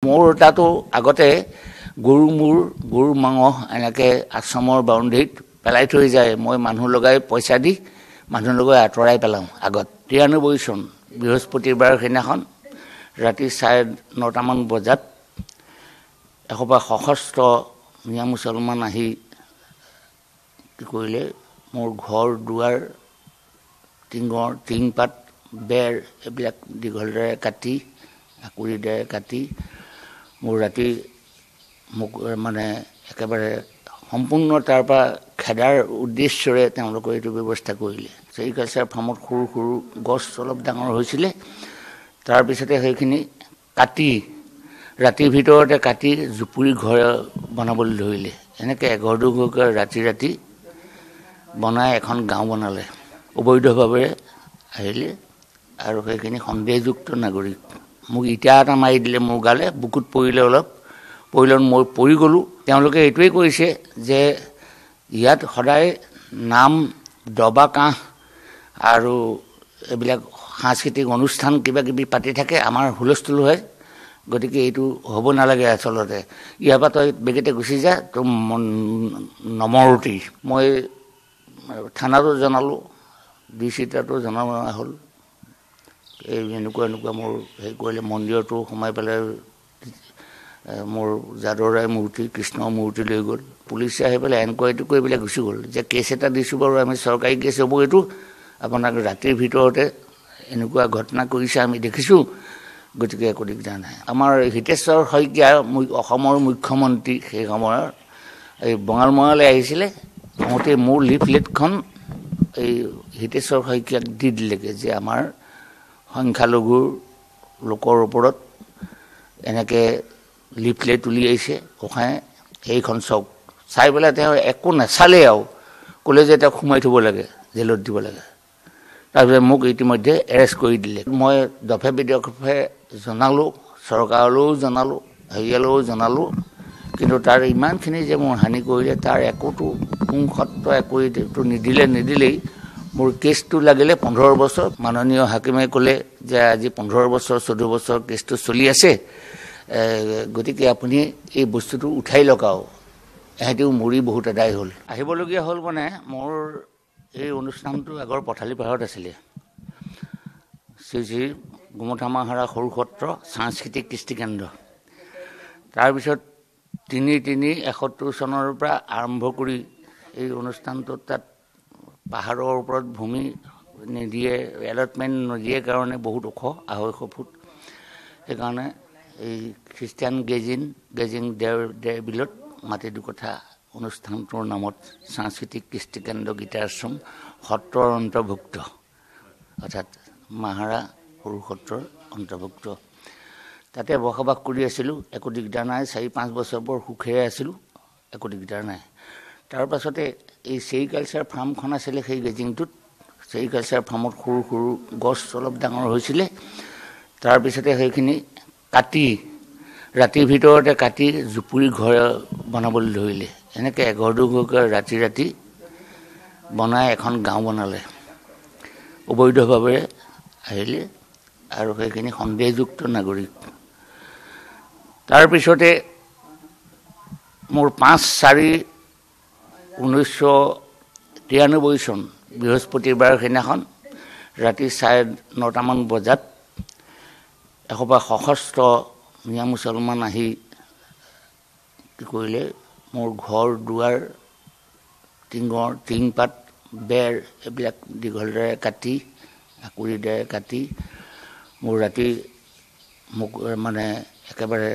মোৰ তাতো আগতে গৰু মাংস এনেকৈ আশ্ৰমৰ বাউণ্ডেৰীত পেলাই থৈ যায়। মই মানুহ লগাই পইচা দি মানুহ লগাই আঁতৰাই পেলাওঁ। আগত 93 চন বৃহস্পতিবাৰ সেইদিনাখন ৰাতি 9:30 বজাত এসোপা সশস্ত্ৰ মিয়া মুছলমান আহি কি কৰিলে, মোৰ ঘৰ দুৱাৰ টিংপাত বেৰ এইবিলাক দীঘলদৰে কাটি আকুৰিদাৰে কাটি মোৰ ৰাতি মোক মানে একেবাৰে সম্পূৰ্ণ তাৰ পৰা খেদাৰ উদ্দেশ্যৰে তেওঁলোকে এইটো ব্যৱস্থা কৰিলে। চেৰিকালচাৰ ফাৰ্মত সৰু সৰু গছ অলপ ডাঙৰ হৈছিলে, তাৰপিছতে সেইখিনি কাটি ৰাতিৰ ভিতৰতে কাটি জুপুৰি ঘৰ বনাবলৈ ধৰিলে। এনেকৈ এঘৰ দুঘৰকৈ ৰাতি বনাই এখন গাঁও বনালে। অবৈধভাৱে আহিলে আৰু সেইখিনি সন্দেহযুক্ত নাগৰিক। মোক ইটা এটা মাৰি দিলে মোৰ গালে, বুকুত পৰিলে অলপ, পৰিলত মই পৰি গ'লোঁ। তেওঁলোকে এইটোৱেই কৰিছে যে ইয়াত সদায় নাম দবা কাঁহ আৰু এইবিলাক সাংস্কৃতিক অনুষ্ঠান কিবা কিবি পাতি থাকে, আমাৰ হুলস্থুল হয়। গতিকে এইটো হ'ব নালাগে। আচলতে ইয়াৰ পৰা তই বেগেতে গুচি যা, তোৰ নমৰতি। মই থানাতো জনালোঁ, DC তাতো জনোৱা হ'ল। এই এনেকুৱা মোৰ হেৰি কৰিলে, মন্দিৰতো সোমাই পেলাই মোৰ যাদৱ ৰায় মূৰ্তি, কৃষ্ণ মূৰ্তি লৈ গ'ল। পুলিচে আহি পেলাই এনকুৱাৰীটো কৰি পেলাই গুচি গ'ল যে কেছ এটা দিছোঁ বাৰু, আমি চৰকাৰী কেছ হ'ব এইটো, আপোনাক ৰাতিৰ ভিতৰতে এনেকুৱা ঘটনা কৰিছে আমি দেখিছোঁ, গতিকে একো দিগদাৰ নাই। আমাৰ হিতেশ্বৰ শইকীয়া অসমৰ মুখ্যমন্ত্ৰী সেই সময়ৰ এই বঙালমৰালৈ আহিছিলে, আহোঁতে মোৰ লিফলেটখন এই হিতেশ্বৰ শইকীয়াক দি দিলেগৈ যে আমাৰ সংখ্যালঘুৰ লোকৰ ওপৰত এনেকৈ লিফলেট উলিয়াইছে গোসাঁই, সেইখন চাওক। চাই পেলাই তেওঁ একো নাচালেই আৰু ক'লে যে তেওঁক সোমাই থ'ব লাগে, জেলত দিব লাগে। তাৰপিছত মোক ইতিমধ্যে এৰেষ্ট কৰি দিলে। মই দফে বিদফে জনালোঁ, চৰকাৰলৈও জনালোঁ, হেৰিয়ালৈও জনালোঁ, কিন্তু তাৰ ইমানখিনি যে মোৰ হানি কৰিলে তাৰ একোটো পুংসত্ব একোটো নিদিলেই। মোৰ কেছটো লাগিলে 15 বছৰ। মাননীয় হাকিমে ক'লে যে আজি 15 বছৰ 14 বছৰ কেছটো চলি আছে, গতিকে আপুনি এই বস্তুটো উঠাই লওক আৰু। এহেঁতিও মৰি বহুত আদায় হ'ল। আহিবলগীয়া হ'ল মানে মোৰ এই অনুষ্ঠানটো আগৰ পথালিপাৰত আছিলে, শ্ৰী শ্ৰী গোমঠা মাহাৰা সৰু সত্ৰ সাংস্কৃতিক কৃষ্টিকেন্দ্ৰ। তাৰপিছত 71 চনৰ পৰা আৰম্ভ কৰি এই অনুষ্ঠানটো তাত পাহাৰৰ ওপৰত ভূমি নিদিয়ে, এলটমেণ্ট নিদিয়ে কাৰণে বহুত ওখ, 250 ফুট। সেইকাৰণে এই খ্ৰীষ্টিয়ান গেজিং দেৰ বিলত মাটি দুকঠা অনুষ্ঠানটোৰ নামত সাংস্কৃতিক কৃষ্টিকেন্দ্ৰ গীতাশ্ৰম সত্ৰৰ অন্তৰ্ভুক্ত, অৰ্থাৎ মাহাৰা সৰু সত্ৰৰ অন্তৰ্ভুক্ত। তাতে বসবাস কৰি আছিলোঁ, একো দিগদাৰ নাই। 4-5 বছৰ বৰ সুখেৰে আছিলোঁ, একো দিগদাৰ নাই। তাৰপাছতে এই চেৰিকালচাৰ ফাৰ্মখন আছিলে, সেই গেজিংটোত চেৰিকালচাৰ ফাৰ্মত সৰু সৰু গছ অলপ ডাঙৰ হৈছিলে, তাৰপিছতে সেইখিনি কাটি ৰাতিৰ ভিতৰতে কাটি জুপুৰি ঘৰ বনাবলৈ ধৰিলে। এনেকৈ এঘৰ দুঘৰকৈ ৰাতি বনাই এখন গাঁও বনালে। অবৈধভাৱে আহিলে আৰু সেইখিনি সন্দেহযুক্ত নাগৰিক। তাৰপিছতে মোৰ 5/4/1993 চন বৃহস্পতিবাৰ সেইদিনাখন ৰাতি 9:30 বজাত এসোপা সশস্ত্ৰ মিয়া মুছলমান আহি কি কৰিলে, মোৰ ঘৰ দুৱাৰ টিংপাত বেৰ এইবিলাক দীঘলদৰে কাটি আকুৰিদাৰে কাটি মোৰ ৰাতি মোক মানে একেবাৰে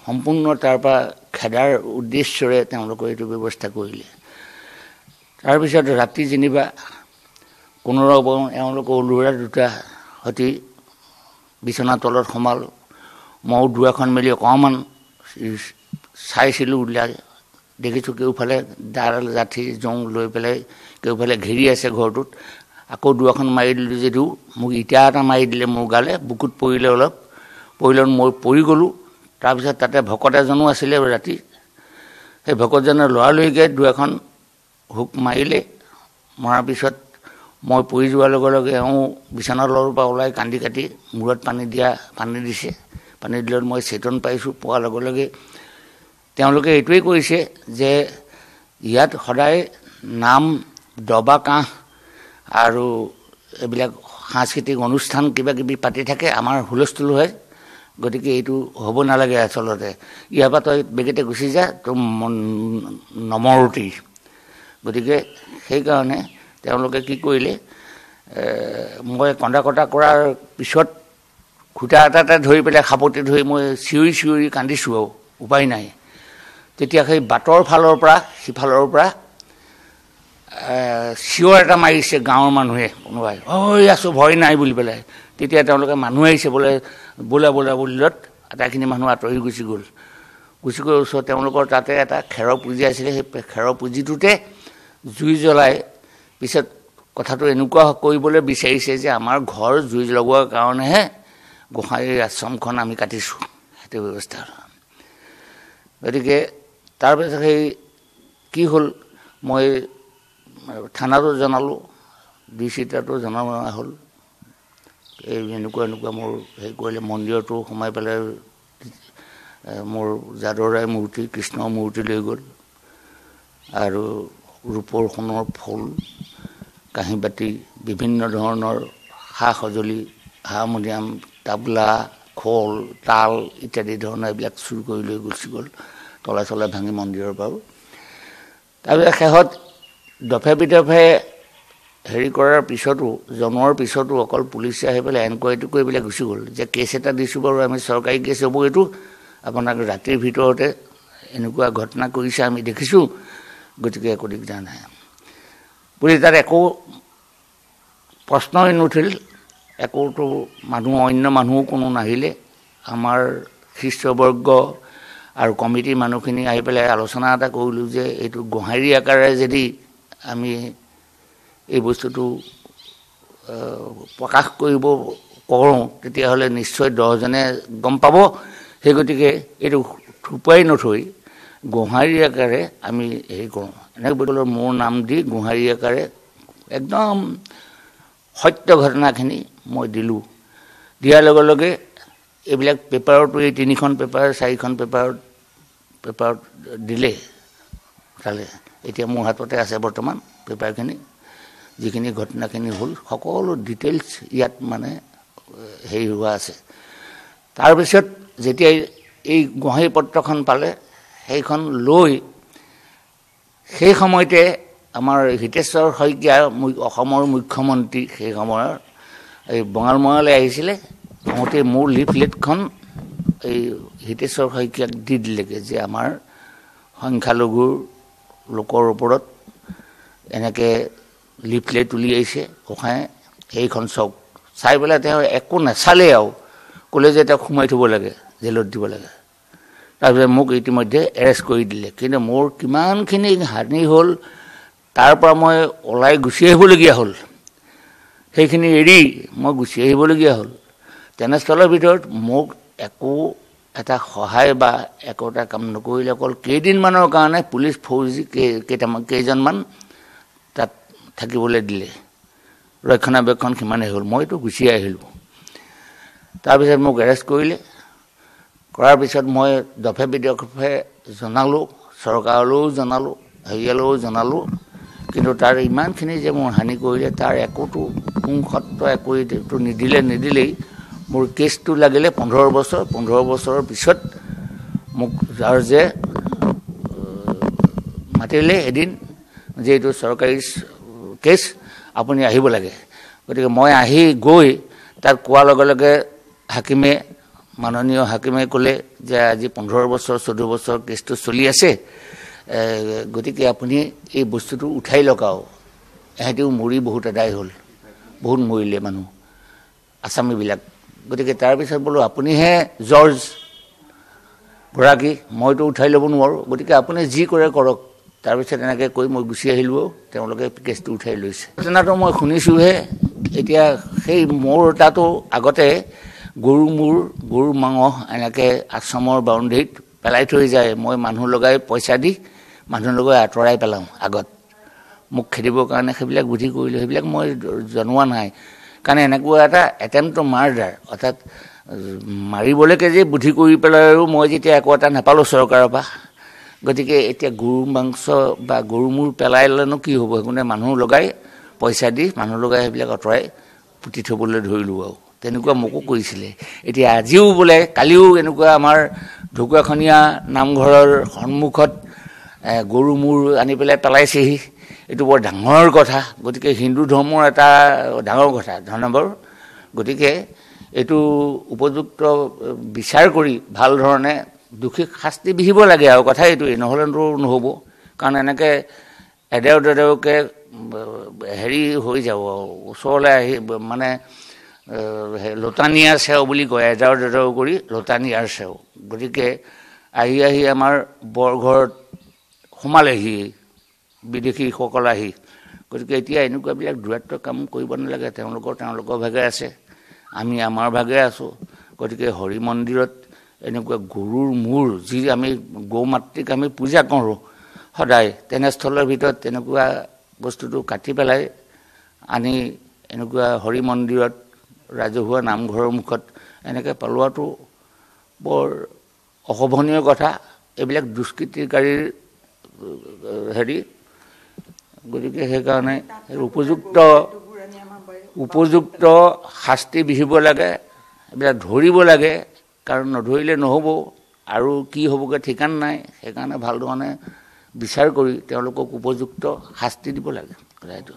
সম্পূৰ্ণ তাৰ পৰা খেদাৰ উদ্দেশ্যৰে তেওঁলোকে এইটো ব্যৱস্থা কৰিলে। তাৰপিছত ৰাতি যেনিবা কোনোৰকম এওঁলোকৰ ল'ৰা দুটা সৈতে বিচনা তলত সোমাল। ময়ো দুৱাৰখন মেলি অকণমান চাইছিলোঁ, ওলাই দেখিছোঁ কেউফালে ডাল জাঠি জং লৈ পেলাই কেউফালে ঘেৰি আছে ঘৰটোত। আকৌ দুৱাৰখন মাৰি দিলোঁ যদিও মোক ইটা এটা মাৰি দিলে মোৰ গালে, বুকুত পৰিলে অলপ, পৰিলত মই পৰি গ'লোঁ। তাৰপিছত তাতে ভকত এজনো আছিলে ৰাতি, সেই ভকতজনে লৰালৰিকৈ দুৱাৰখন হুক মাৰিলে। মৰাৰ পিছত মই পৰি যোৱাৰ লগে লগে এওঁ বিচনাৰ তলৰ পৰা ওলাই কান্দি কাটি মূৰত পানী দিছে। পানী দিলত মই চেতন পাইছোঁ। পোৱাৰ লগে লগে তেওঁলোকে এইটোৱেই কৰিছে যে ইয়াত সদায় নাম, দবা কাঁহ আৰু এইবিলাক সাংস্কৃতিক অনুষ্ঠান কিবা কিবি পাতি থাকে, আমাৰ হুলস্থুল হয়। গতিকে এইটো হ'ব নালাগে। আচলতে ইয়াৰ পৰা তই বেগেতে গুচি যা, তোৰ নমৰতি। গতিকে সেইকাৰণে তেওঁলোকে কি কৰিলে, মই কন্দা কটা কৰাৰ পিছত খুটা এটাতে ধৰি পেলাই সাপতি ধৰি মই চিঞৰি চিঞৰি কান্দিছোঁ আৰু উপায় নাই। তেতিয়া সেই বাটৰ ফালৰ পৰা সিফালৰ পৰা চিঞৰ এটা মাৰিছে গাঁৱৰ মানুহে, কোনোবাই ঐ আছোঁ ভয় নাই বুলি পেলাই। তেতিয়া তেওঁলোকে মানুহ আহিছে, বোলে বোলা বোলা বুলিলত আটাইখিনি মানুহ আঁতৰি গুচি গ'ল। গুচি গৈ ওচৰত তেওঁলোকৰ তাতে এটা খেৰৰ পুঁজি আছিলে, সেই খেৰৰ পুঁজিটোতে জুই জ্বলাই পিছত কথাটো এনেকুৱা কৰিবলৈ বিচাৰিছে যে আমাৰ ঘৰ জুই লগোৱাৰ কাৰণেহে গোসাঁইৰ আশ্ৰমখন আমি কাটিছোঁ, সেইটো ব্যৱস্থা। গতিকে তাৰপিছত সেই কি হ'ল, মই থানাতো জনালোঁ, DC তাতো জনোৱা হ'ল। এই এনেকুৱা মোৰ হেৰি কৰিলে, মন্দিৰতো সোমাই পেলাই মোৰ যাদৱ ৰায় মূৰ্তি, কৃষ্ণৰ মূৰ্তি লৈ গ'ল আৰু ৰূপৰ সোণৰ ফুল, কাঁহী বাতি, বিভিন্ন ধৰণৰ সা সঁজুলি, হাৰমনিয়াম, তাবলা, খোল, তাল ইত্যাদি ধৰণৰ এইবিলাক চুৰ কৰি লৈ গুচি গ'ল, তলা চলা ভাঙি মন্দিৰৰ পৰাও। তাৰপিছত শেষত দফে বিদফে হেৰি কৰাৰ পিছতো, জনোৱাৰ পিছতো অকল পুলিচে আহি পেলাই এনকুৱাৰীটো কৰি পেলাই গুচি গ'ল যে কেছ এটা দিছোঁ বাৰু, আমি চৰকাৰী কেছ হ'ব এইটো, আপোনাক ৰাতিৰ ভিতৰতে এনেকুৱা ঘটনা কৰিছে আমি দেখিছোঁ, গতিকে একো দিগদাৰ নাই বুলি তাত একো প্ৰশ্নই নুঠিল। একোতো মানুহ, অন্য মানুহো কোনো নাহিলে। আমাৰ শিষ্যবৰ্গ আৰু কমিটিৰ মানুহখিনি আহি পেলাই আলোচনা এটা কৰিলোঁ যে এইটো গোহাঁৰী আকাৰে যদি আমি এই বস্তুটো প্ৰকাশ কৰিব কৰোঁ, তেতিয়াহ'লে নিশ্চয় 10জনে গম পাব। সেই গতিকে এইটো থুপাই নথৈ গোহাঁৰী আকাৰে আমি হেৰি কৰোঁ। এনেকৈ বদলৰ মোৰ নাম দি গোহাঁৰী আকাৰে একদম সত্য ঘটনাখিনি মই দিলোঁ। দিয়াৰ লগে লগে এইবিলাক পেপাৰতো, এই 3খন পেপাৰ 4খন পেপাৰত দিলে চালে। এতিয়া মোৰ হাততে আছে বৰ্তমান পেপাৰখিনি, যিখিনি ঘটনাখিনি হ'ল সকলো ডিটেইলছ ইয়াত মানে হেৰি হোৱা আছে। তাৰপিছত যেতিয়া এই গোহাঁৰী পত্ৰখন পালে, সেইখন লৈ সেই সময়তে আমাৰ হিতেশ্বৰ শইকীয়া অসমৰ মুখ্যমন্ত্ৰী সেই সময়ৰ এই বঙালমৰালৈ আহিছিলে। আহোঁতে মোৰ লিফলেটখন এই হিতেশ্বৰ শইকীয়াক দি দিলেগৈ যে আমাৰ সংখ্যালঘুৰ লোকৰ ওপৰত এনেকৈ লিফলেট উলিয়াইছে গোসাঁয়ে, সেইখন চাওক। চাই পেলাই তেওঁ একো নাচালেই আৰু ক'লে যে তেওঁক সোমাই থ'ব লাগে, জেলত দিব লাগে। তাৰপিছত মোক ইতিমধ্যে এৰেষ্ট কৰি দিলে। কিন্তু মোৰ কিমানখিনি হানি হ'ল, তাৰ পৰা মই ওলাই গুচি আহিবলগীয়া হ'ল, সেইখিনি এৰি মই গুচি আহিবলগীয়া হ'ল। তেনেস্থলৰ ভিতৰত মোক একো এটা সহায় বা একো এটা কাম নকৰিলে। অকল কেইদিনমানৰ কাৰণে পুলিচ ফৌজি কেইজনমান তাত থাকিবলৈ দিলে, ৰক্ষণাবেক্ষণ সিমানেই হ'ল। মইতো গুচি আহিলোঁ। তাৰপিছত মোক এৰেষ্ট কৰিলে। কৰাৰ পিছত মই দফে বিদফে জনালোঁ, চৰকাৰলৈও জনালোঁ, হেৰিয়ালৈও জনালোঁ। কিন্তু তাৰ ইমানখিনি যে মোৰ হানি কৰিলে, তাৰ একোতো পুংসত্ব একোটো নিদিলেই। মোৰ কেছটো লাগিলে 15 বছৰ। 15 বছৰৰ পিছত মোক জাৰ্জে মাতিলে এদিন যে এইটো চৰকাৰী কেছ, আপুনি আহিব লাগে। গতিকে মই আহি গৈ তাত কোৱাৰ লগে লগে হাকিমে, মাননীয় হাকিমে ক'লে যে আজি 15 বছৰ 14 বছৰ কেছটো চলি আছে, গতিকে আপুনি এই বস্তুটো উঠাই লওক। আৰু এহেঁতিও মৰি বহুত আদায় হ'ল, বহুত মৰিলে মানুহ আছামীবিলাক। গতিকে তাৰপিছত বোলো আপুনিহে জৰ্জ গৰাকী, মইতো উঠাই ল'ব নোৱাৰোঁ, গতিকে আপুনি যি কৰে কৰক। তাৰপিছত এনেকৈ কৈ মই গুচি আহিলোঁ। তেওঁলোকে কেছটো উঠাই লৈছে। ঘটনাটো মই শুনিছোঁহে এতিয়া। সেই মোৰ তাতো আগতে গৰু মাংস এনেকৈ আশ্ৰমৰ বাউণ্ডেৰীত পেলাই থৈ যায়। মই মানুহ লগাই পইচা দি মানুহ লগাই আঁতৰাই পেলাওঁ আগত, মোক খেদিবৰ কাৰণে। সেইবিলাক বুদ্ধি কৰিলোঁ, সেইবিলাক মই জনোৱা নাই। কাৰণ এনেকুৱা এটা এটেম্প টু মাৰ্ডাৰ, অৰ্থাৎ মাৰিবলৈকে যে বুদ্ধি কৰি পেলাইও মই যেতিয়া একো এটা নাপালোঁ চৰকাৰৰ পৰা গতিকে এতিয়া গৰু মাংস বা গৰু মূৰ পেলাই ল'লেনো কি হ'ব সেইকাৰণে মানুহ লগাই পইচা দি মানুহ লগাই সেইবিলাক আঁতৰাই পুতি থ'বলৈ ধৰিলোঁ আৰু তেনেকুৱা মোকো কৰিছিলে এতিয়া আজিও বোলে কালিও এনেকুৱা আমাৰ ঢকুৱাখনীয়া নামঘৰৰ সন্মুখত গৰু মূৰ আনি পেলাইছেহি এইটো বৰ ডাঙৰ কথা গতিকে হিন্দু ধৰ্মৰ এটা ডাঙৰ কথা 2 নম্বৰ গতিকে এইটো উপযুক্ত বিচাৰ কৰি ভাল ধৰণে দুখীক শাস্তি বিহিব লাগে আৰু কথা এইটোৱে নহ'লেতো নহ'ব কাৰণ এনেকৈ এডেওকে হেৰি হৈ যাব ওচৰলৈ আহি মানে লতানিয়াৰ চেও বুলি কয় এডাও কৰি লতানিয়াৰ চেও গতিকে আহি আমাৰ বৰঘৰত সোমালেহি বিদেশীসকল আহি গতিকে এতিয়া এনেকুৱাবিলাক দূৰাত্ব কাম কৰিব নালাগে তেওঁলোকৰ ভাগে আছে আমি আমাৰ ভাগে আছোঁ গতিকে হৰি মন্দিৰত এনেকুৱা গৰুৰ মূৰ যি আমি গৌ মাতৃক আমি পূজা কৰোঁ সদায় তেনেস্থলৰ ভিতৰত তেনেকুৱা বস্তুটো কাটি পেলাই আনি এনেকুৱা হৰি মন্দিৰত ৰাজহুৱা নামঘৰৰ মুখত এনেকৈ পেলোৱাটো বৰ অশোভনীয় কথা এইবিলাক দুষ্কৃতিকাৰীৰ হেৰি গতিকে সেইকাৰণে উপযুক্ত শাস্তি বিহিব লাগে এইবিলাক ধৰিব লাগে কাৰণ নধৰিলে নহ'ব আৰু কি হ'বগৈ ঠিকান নাই সেইকাৰণে ভাল ধৰণে বিচাৰ কৰি তেওঁলোকক উপযুক্ত শাস্তি দিব লাগে এইটো